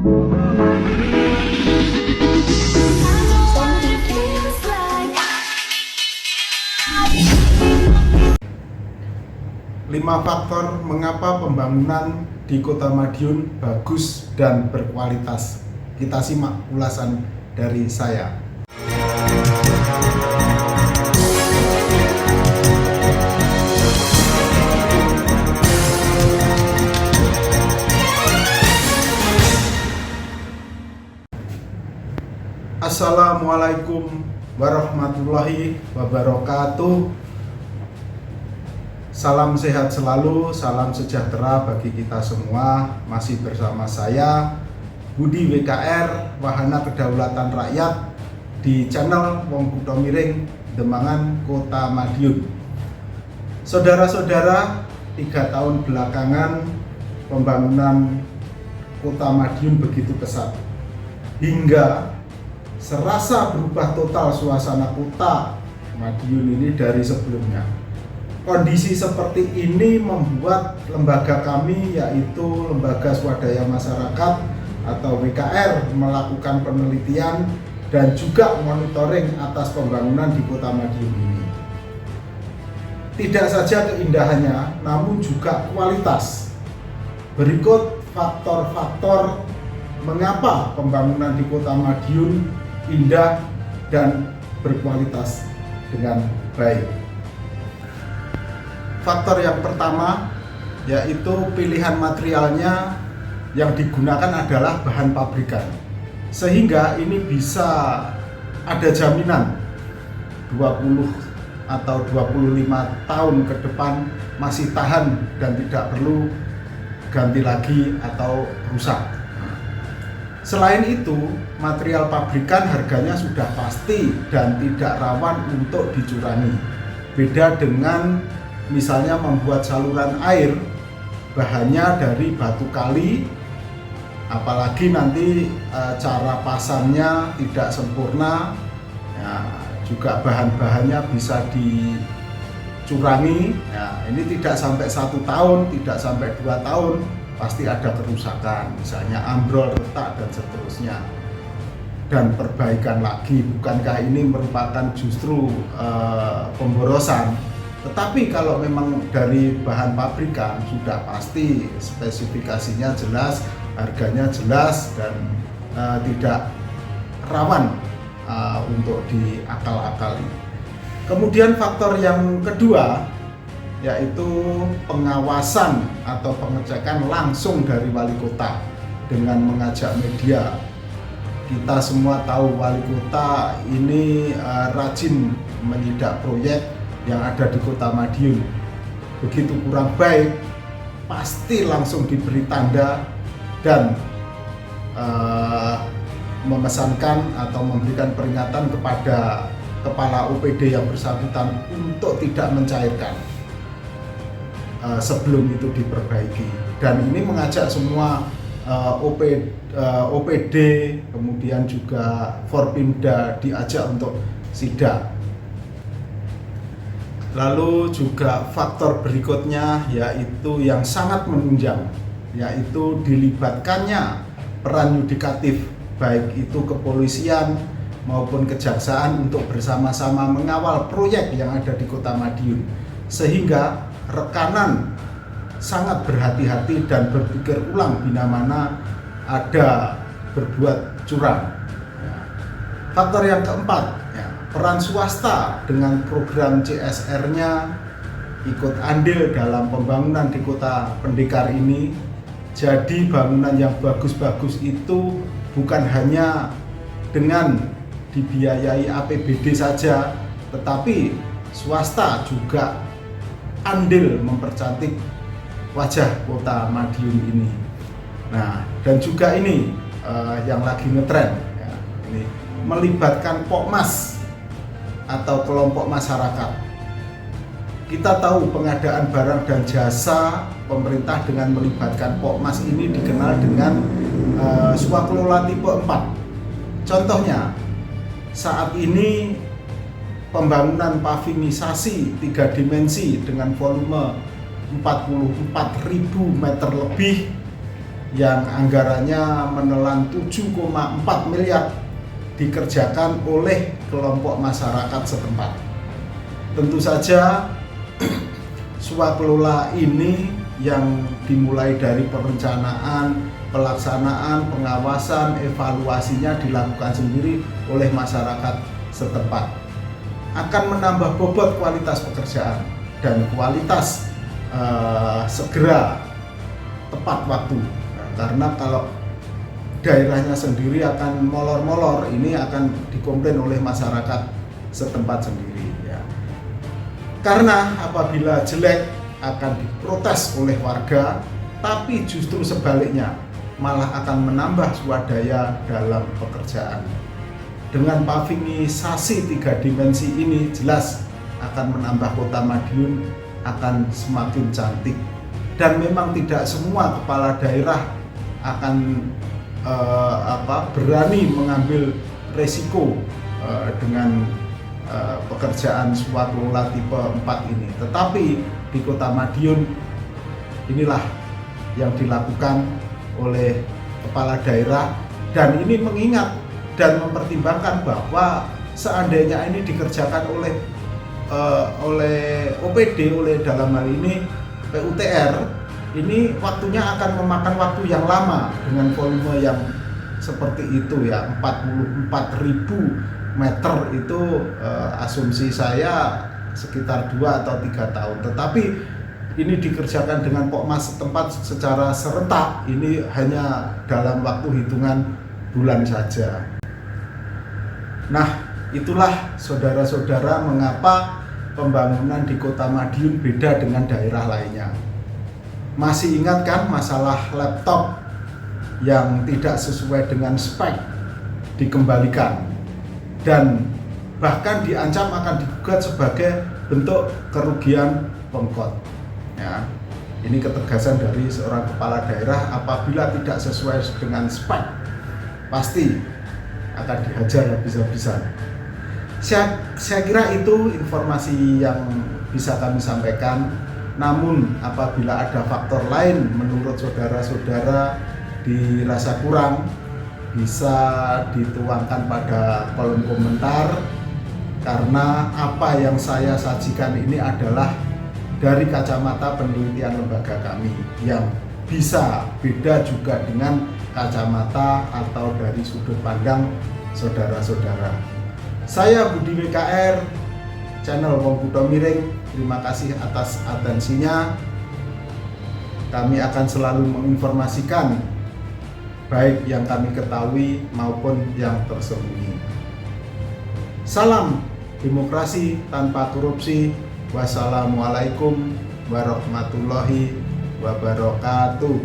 Lima faktor mengapa pembangunan di Kota Madiun bagus dan berkualitas. Kita simak ulasan dari saya. Assalamualaikum warahmatullahi wabarakatuh. Salam sehat selalu, salam sejahtera bagi kita semua. Masih bersama saya Budi WKR, Wahana Kedaulatan Rakyat, di channel Wong Kutha Miring, Demangan, Kota Madiun. Saudara-saudara, 3 tahun belakangan pembangunan Kota Madiun begitu pesat, hingga serasa berubah total suasana Kota Madiun ini dari sebelumnya. Kondisi seperti ini membuat lembaga kami, yaitu Lembaga Swadaya Masyarakat atau WKR, melakukan penelitian dan juga monitoring atas pembangunan di Kota Madiun ini. Tidak saja keindahannya, namun juga kualitas. Berikut faktor-faktor mengapa pembangunan di Kota Madiun indah dan berkualitas dengan baik. Faktor yang pertama yaitu pilihan materialnya yang digunakan adalah bahan pabrikan, sehingga ini bisa ada jaminan 20 atau 25 tahun ke depan masih tahan dan tidak perlu ganti lagi atau rusak. Selain itu, material pabrikan harganya sudah pasti dan tidak rawan untuk dicurangi. Beda dengan misalnya membuat saluran air, bahannya dari batu kali, apalagi nanti cara pasangnya tidak sempurna, ya, juga bahan-bahannya bisa dicurangi. Ya, ini tidak sampai 1 tahun, tidak sampai 2 tahun, pasti ada kerusakan, misalnya ambrol, retak, dan seterusnya. Dan perbaikan lagi, bukankah ini merupakan justru pemborosan? Tetapi kalau memang dari bahan pabrikan sudah pasti spesifikasinya jelas, harganya jelas, dan tidak rawan untuk diakal-akali. Kemudian faktor yang kedua yaitu pengawasan atau pengecekan langsung dari wali kota dengan mengajak media. Kita semua tahu wali kota ini rajin menyidak proyek yang ada di Kota Madiun. Begitu kurang baik, pasti langsung diberi tanda dan memesankan atau memberikan peringatan kepada kepala OPD yang bersangkutan untuk tidak mencairkan sebelum itu diperbaiki. Dan ini mengajak semua OPD, kemudian juga Forpimda diajak untuk sidak. Lalu juga faktor berikutnya yaitu yang sangat menunjang, yaitu dilibatkannya peran yudikatif, baik itu kepolisian maupun kejaksaan, untuk bersama-sama mengawal proyek yang ada di Kota Madiun, sehingga rekanan sangat berhati-hati dan berpikir ulang bila mana ada berbuat curang. Faktor yang keempat, peran swasta dengan program CSR-nya ikut andil dalam pembangunan di Kota Pendekar ini. Jadi bangunan yang bagus-bagus itu bukan hanya dengan dibiayai APBD saja, tetapi swasta juga andil mempercantik wajah Kota Madiun ini. Nah, dan juga ini yang lagi ngetren, ya, ini melibatkan Pokmas atau kelompok masyarakat. Kita tahu pengadaan barang dan jasa pemerintah dengan melibatkan Pokmas ini dikenal dengan swakelola tipe 4. Contohnya, saat ini pembangunan pavimisasi 3 dimensi dengan volume 44.000 meter lebih yang anggarannya menelan 7,4 miliar dikerjakan oleh kelompok masyarakat setempat. Tentu saja swakelola ini yang dimulai dari perencanaan, pelaksanaan, pengawasan, evaluasinya dilakukan sendiri oleh masyarakat setempat, akan menambah bobot kualitas pekerjaan dan kualitas segera tepat waktu. Karena kalau daerahnya sendiri akan molor-molor, ini akan dikomplain oleh masyarakat setempat sendiri ya. Karena apabila jelek akan diprotes oleh warga, tapi justru sebaliknya malah akan menambah swadaya dalam pekerjaan. Dengan pavingisasi 3 dimensi ini jelas akan menambah Kota Madiun akan semakin cantik. Dan memang tidak semua kepala daerah akan berani mengambil resiko dengan pekerjaan swakelola tipe 4 ini. Tetapi di Kota Madiun inilah yang dilakukan oleh kepala daerah, dan ini mengingat dan mempertimbangkan bahwa seandainya ini dikerjakan oleh OPD, oleh dalam hal ini PUTR, ini waktunya akan memakan waktu yang lama dengan volume yang seperti itu ya, 44.000 meter itu asumsi saya sekitar 2 atau 3 tahun. Tetapi ini dikerjakan dengan Pokmas setempat secara serentak, ini hanya dalam waktu hitungan bulan saja. Nah, itulah saudara-saudara mengapa pembangunan di Kota Madiun beda dengan daerah lainnya. Masih ingat kan masalah laptop yang tidak sesuai dengan spek dikembalikan dan bahkan diancam akan digugat sebagai bentuk kerugian pemkot ya. Ini ketegasan dari seorang kepala daerah, apabila tidak sesuai dengan spek pasti akan dihajar habis-habisan. Saya kira itu informasi yang bisa kami sampaikan. Namun apabila ada faktor lain menurut saudara-saudara dirasa kurang, bisa dituangkan pada kolom komentar, karena apa yang saya sajikan ini adalah dari kacamata penelitian lembaga kami yang bisa beda juga dengan kacamata atau dari sudut pandang saudara-saudara. Saya Budi WKR, channel Wong Kutha Miring. Terima kasih atas atensinya. Kami akan selalu menginformasikan baik yang kami ketahui maupun yang tersembunyi. Salam demokrasi tanpa korupsi. Wassalamualaikum warahmatullahi wabarakatuh.